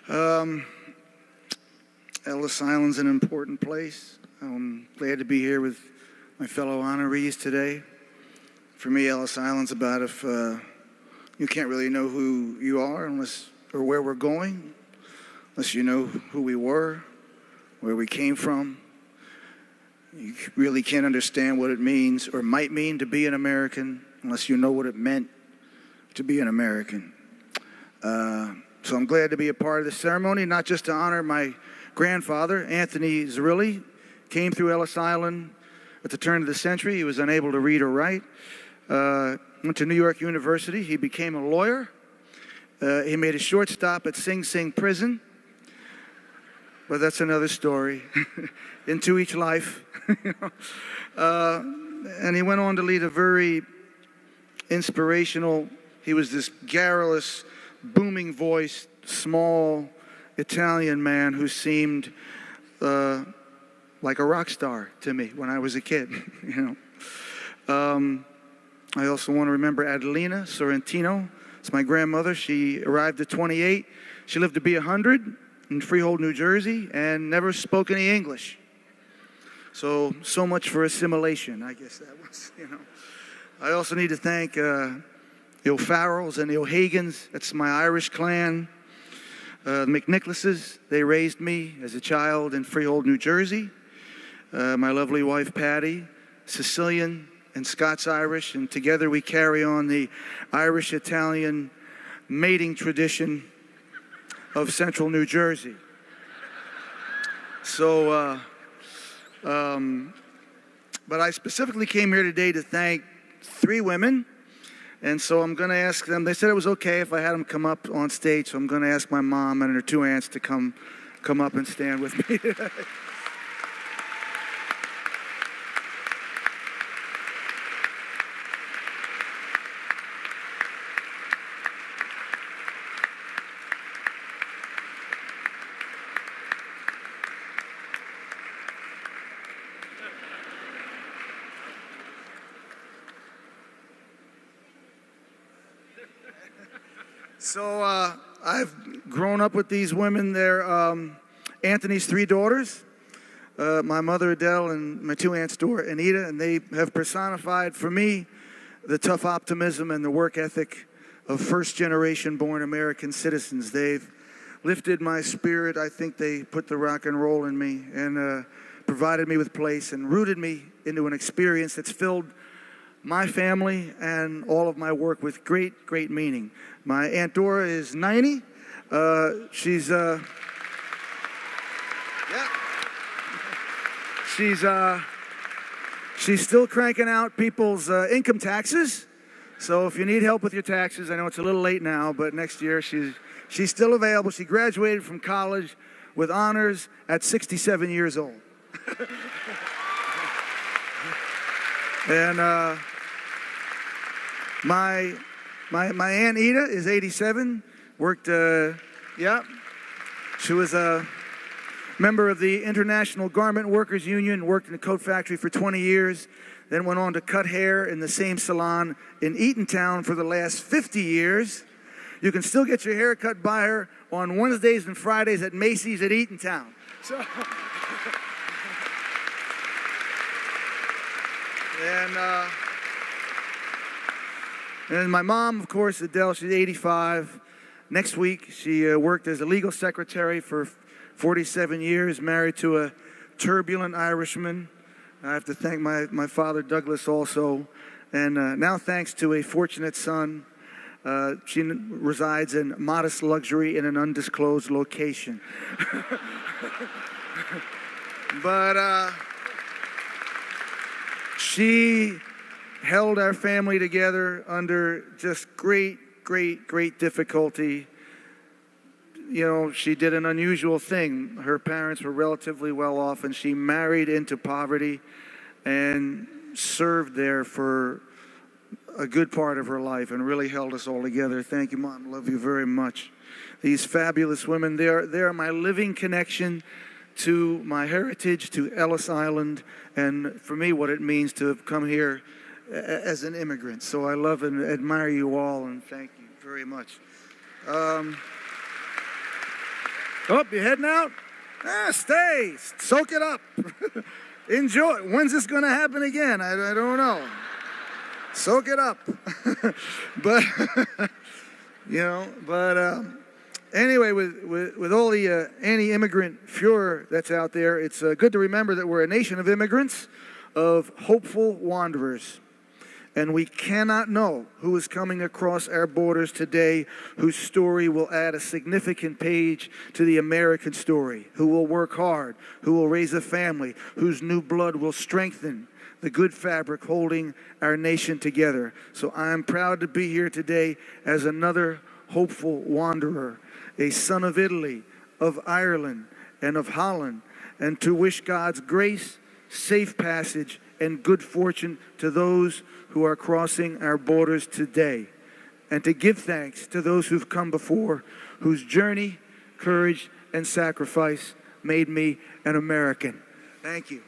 Um, Ellis Island's an important place. I'm glad to be here with my fellow honorees today. For me, Ellis Island's about if you can't really know who you are or where we're going, unless you know who we were, where we came from. You really can't understand what it means or might mean to be an American unless you know what it meant to be an American. So I'm glad to be a part of this ceremony, not just to honor my grandfather, Anthony Zerilli, came through Ellis Island at the turn of the century. He was unable to read or write. Went to New York University. He became a lawyer. He made a short stop at Sing Sing prison. But that's another story. Into each life. And he went on to lead a very inspirational, he was this garrulous, booming voiced, small Italian man who seemed like a rock star to me when I was a kid. I also want to remember Adelina Sorrentino. It's my grandmother. She arrived at 28. She lived to be 100 in Freehold, New Jersey, and never spoke any English. So much for assimilation, I guess that was, I also need to thank the O'Farrells and the O'Hagans. That's my Irish clan. The McNichlases, they raised me as a child in Freehold, New Jersey. My lovely wife, Patty, Sicilian and Scots-Irish, and together we carry on the Irish-Italian mating tradition of central New Jersey. But I specifically came here today to thank 3 women, and so I'm going to ask them. They said it was okay if I had them come up on stage, so I'm going to ask my mom and her 2 aunts to come up and stand with me today. So I've grown up with these women. They're Anthony's 3 daughters, my mother Adele and my 2 aunts Dora and Anita, and they have personified for me the tough optimism and the work ethic of first-generation born American citizens. They've lifted my spirit. I think they put the rock and roll in me and provided me with place and rooted me into an experience that's filled my family and all of my work with great, great meaning. My Aunt Dora is 90. She's still cranking out people's income taxes. So if you need help with your taxes, I know it's a little late now, but next year she's still available. She graduated from college with honors at 67 years old. And my Aunt Ida is 87. Worked, she was a member of the International Garment Workers Union. Worked in a coat factory for 20 years. Then went on to cut hair in the same salon in Eatontown for the last 50 years. You can still get your hair cut by her on Wednesdays and Fridays at Macy's at Eatontown. So. And my mom, of course, Adele, she's 85. Next week, she worked as a legal secretary for 47 years, married to a turbulent Irishman. I have to thank my father, Douglas, also. And now, thanks to a fortunate son, she resides in modest luxury in an undisclosed location. But she held our family together under just great, great, great difficulty. She did an unusual thing. Her parents were relatively well off, and she married into poverty and served there for a good part of her life and really held us all together. Thank you, Mom. Love you very much. These fabulous women, they are my living connection to my heritage, to Ellis Island, and for me, what it means to have come here as an immigrant. So I love and admire you all, and thank you very much. Oh, you heading out? Stay. Soak it up. Enjoy. When's this going to happen again? I don't know. Soak it up. But, anyway, with all the anti-immigrant furor that's out there, it's good to remember that we're a nation of immigrants, of hopeful wanderers. And we cannot know who is coming across our borders today, whose story will add a significant page to the American story, who will work hard, who will raise a family, whose new blood will strengthen the good fabric holding our nation together. So I'm proud to be here today as another hopeful wanderer, a son of Italy, of Ireland, and of Holland, and to wish God's grace, safe passage, and good fortune to those who are crossing our borders today, and to give thanks to those who've come before, whose journey, courage, and sacrifice made me an American. Thank you.